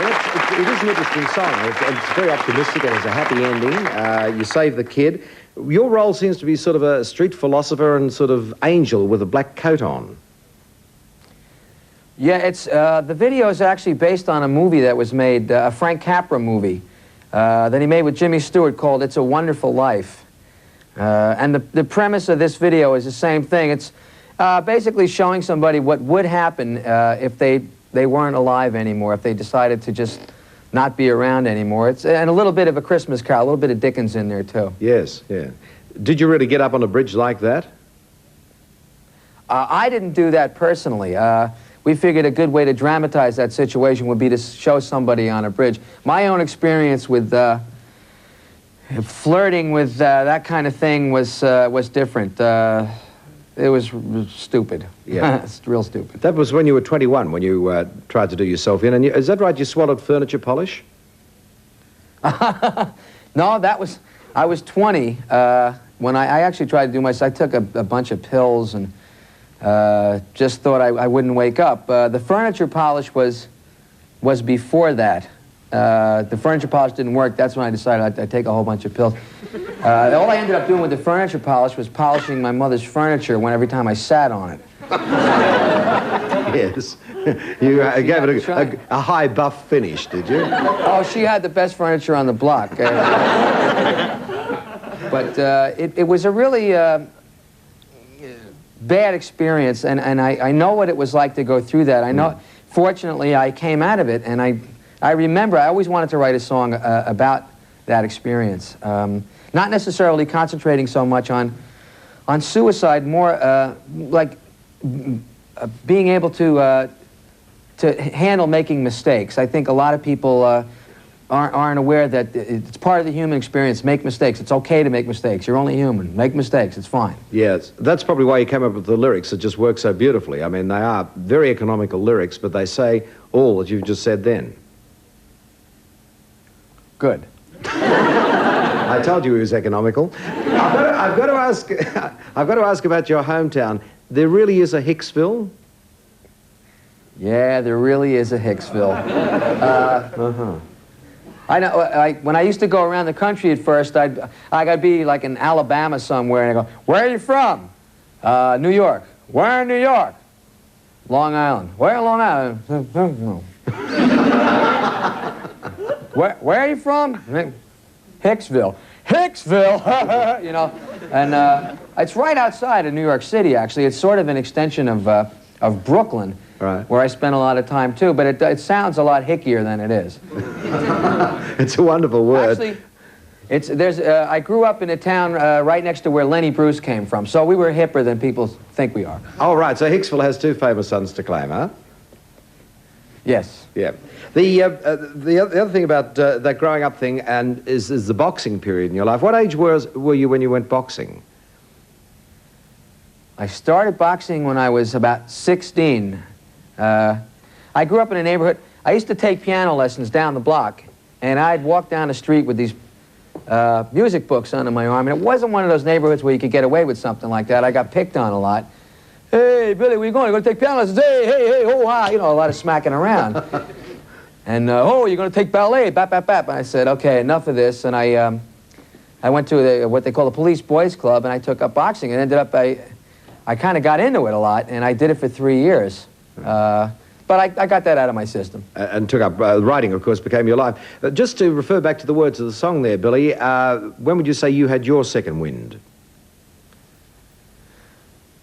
Well, it is an interesting song. It's very optimistic and it's a happy ending. You save the kid. Your role seems to be sort of a street philosopher and sort of angel with a black coat on. Yeah, it's the video is actually based on a movie that was made, a Frank Capra movie that he made with Jimmy Stewart called "It's a Wonderful Life." And the premise of this video is the same thing. It's basically showing somebody what would happen if they weren't alive anymore, if they decided to just not be around anymore. And a little bit of a Christmas Carol, a little bit of Dickens in there, too. Yes, yeah. Did you really get up on a bridge like that? I didn't do that personally. We figured a good way to dramatize that situation would be to show somebody on a bridge. My own experience with flirting with that kind of thing was different. It was stupid. Yeah. It's real stupid. That was when you were 21, when you tried to do yourself in. And is that right, you swallowed furniture polish? No, I was 20 when I actually tried to do myself. I took a bunch of pills and just thought I wouldn't wake up. The furniture polish was before that. The furniture polish didn't work. That's when I decided I'd take a whole bunch of pills. All I ended up doing with the furniture polish was polishing my mother's furniture every time I sat on it. Yes. You gave it a high buff finish, did you? Oh, she had the best furniture on the block. But it was a really bad experience, and I know what it was like to go through that. I know, fortunately, I came out of it, and I remember I always wanted to write a song about that experience. Not necessarily concentrating so much on suicide, more like being able to handle making mistakes. I think a lot of people aren't aware that it's part of the human experience. Make mistakes. It's okay to make mistakes. You're only human. Make mistakes. It's fine. Yes, that's probably why you came up with the lyrics that just work so beautifully. I mean, they are very economical lyrics, but they say all that you've just said then. Good. I told you he was economical. I've got to ask about your hometown. There really is a Hicksville? Yeah, there really is a Hicksville. I know. When I used to go around the country at first, I'd be like in Alabama somewhere, and I go, "Where are you from?" New York. "Where in New York?" "Long Island." "Where in Long Island?" Where are you from? Hicksville. Hicksville! You know, and it's right outside of New York City, actually. It's sort of an extension of Brooklyn, right, where I spent a lot of time, too, but it sounds a lot hickier than it is. It's a wonderful word. Actually, I grew up in a town right next to where Lenny Bruce came from, so we were hipper than people think we are. Oh, right, so Hicksville has two famous sons to claim, huh? Yes. Yeah. The other thing about that growing up thing is the boxing period in your life. What age were you when you went boxing? I started boxing when I was about 16. I grew up in a neighborhood. I used to take piano lessons down the block, and I'd walk down the street with these music books under my arm, and it wasn't one of those neighborhoods where you could get away with something like that. I got picked on a lot. "Hey, Billy, where you going? You're going to take piano lessons? Hey, ho, ha." You know, a lot of smacking around. And, "Oh, you're going to take ballet, bap, bap, bap." And I said, "Okay, enough of this." And I went to what they call the Police Boys Club, and I took up boxing, and ended up, I kind of got into it a lot, and I did it for 3 years. But I got that out of my system. And took up writing, of course, became your life. Just to refer back to the words of the song there, Billy, when would you say you had your second wind?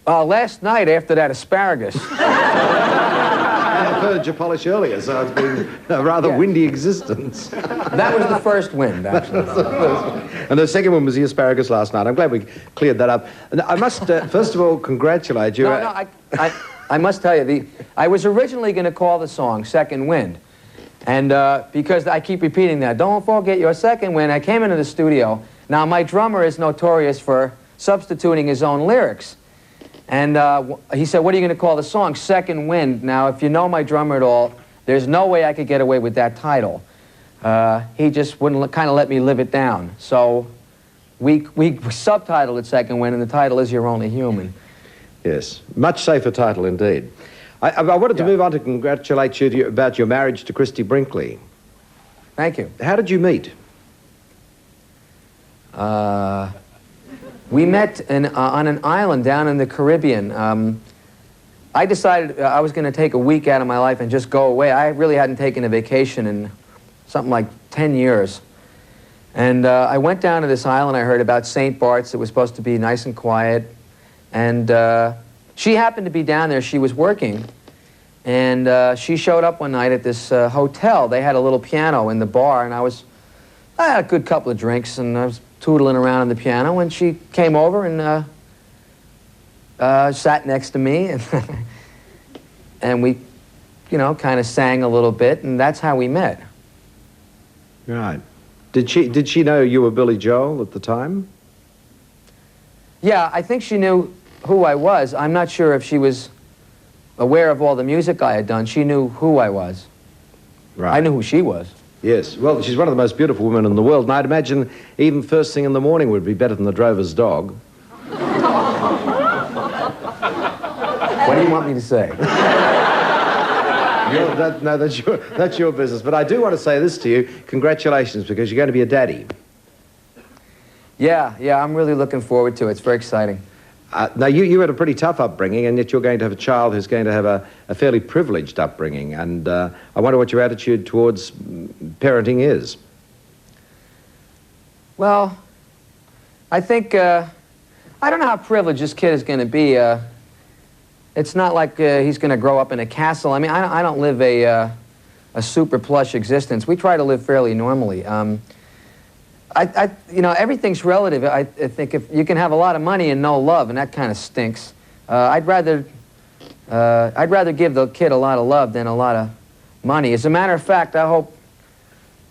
Last night after that asparagus. I heard you polish earlier, so it's been a rather windy existence. That was the first wind, actually. And the second one was the asparagus last night. I'm glad we cleared that up. And I must, first of all, congratulate you. No, I must tell you, I was originally going to call the song Second Wind. And because I keep repeating that, "Don't forget your second wind," I came into the studio. Now, my drummer is notorious for substituting his own lyrics. And he said, "What are you going to call the song?" "Second Wind." Now, if you know my drummer at all, there's no way I could get away with that title. He just wouldn't kind of let me live it down. So we subtitled it Second Wind, and the title is "You're Only Human." Yes, much safer title indeed. I wanted to move on to congratulate you about your marriage to Christy Brinkley. Thank you. How did you meet? We met on an island down in the Caribbean. I decided I was going to take a week out of my life and just go away. I really hadn't taken a vacation in something like 10 years. And I went down to this island. I heard about St. Bart's. It was supposed to be nice and quiet. And she happened to be down there. She was working. And she showed up one night at this hotel. They had a little piano in the bar, and I had a good couple of drinks, and I was tootling around on the piano when she came over and sat next to me, and we, you know, kind of sang a little bit, and that's how we met. Right. Did she know you were Billy Joel at the time? Yeah, I think she knew who I was. I'm not sure if she was aware of all the music I had done. She knew who I was. Right. I knew who she was. Yes. Well, she's one of the most beautiful women in the world, and I'd imagine even first thing in the morning would be better than the drover's dog. What do you want me to say? No, that's your business. But I do want to say this to you. Congratulations, because you're going to be a daddy. Yeah, I'm really looking forward to it. It's very exciting. Now, you had a pretty tough upbringing, and yet you're going to have a child who's going to have a fairly privileged upbringing. And I wonder what your attitude towards parenting is. Well, I think, I don't know how privileged this kid is going to be. It's not like he's going to grow up in a castle. I mean, I don't live a super plush existence. We try to live fairly normally. You know, everything's relative. I think if you can have a lot of money and no love, and that kind of stinks. I'd rather give the kid a lot of love than a lot of money. As a matter of fact, I hope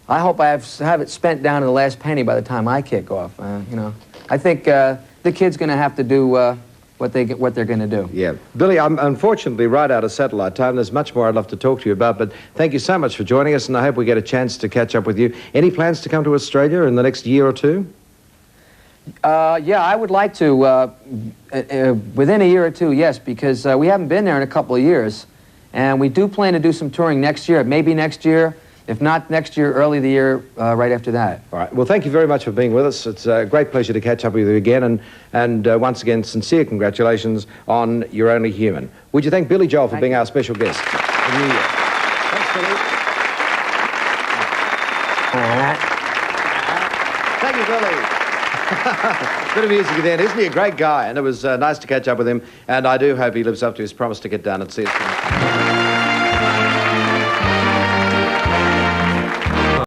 I have it spent down to the last penny by the time I kick off. You know, I think the kid's going to have to do what they're going to do. Yeah. Billy, I'm unfortunately right out of satellite time. There's much more I'd love to talk to you about, but thank you so much for joining us, and I hope we get a chance to catch up with you. Any plans to come to Australia in the next year or two? Yeah, I would like to, within a year or two, yes, because we haven't been there in a couple of years, and we do plan to do some touring next year, maybe next year. If not next year, early the year right after that. All right. Well, thank you very much for being with us. It's a great pleasure to catch up with you again. And once again, sincere congratulations on You're Only Human. Would you thank Billy Joel for being our special guest in New York? Thanks, Billy. Thank you, Billy. Bit of music then. Isn't he a great guy? And it was nice to catch up with him. And I do hope he lives up to his promise to get down and see us.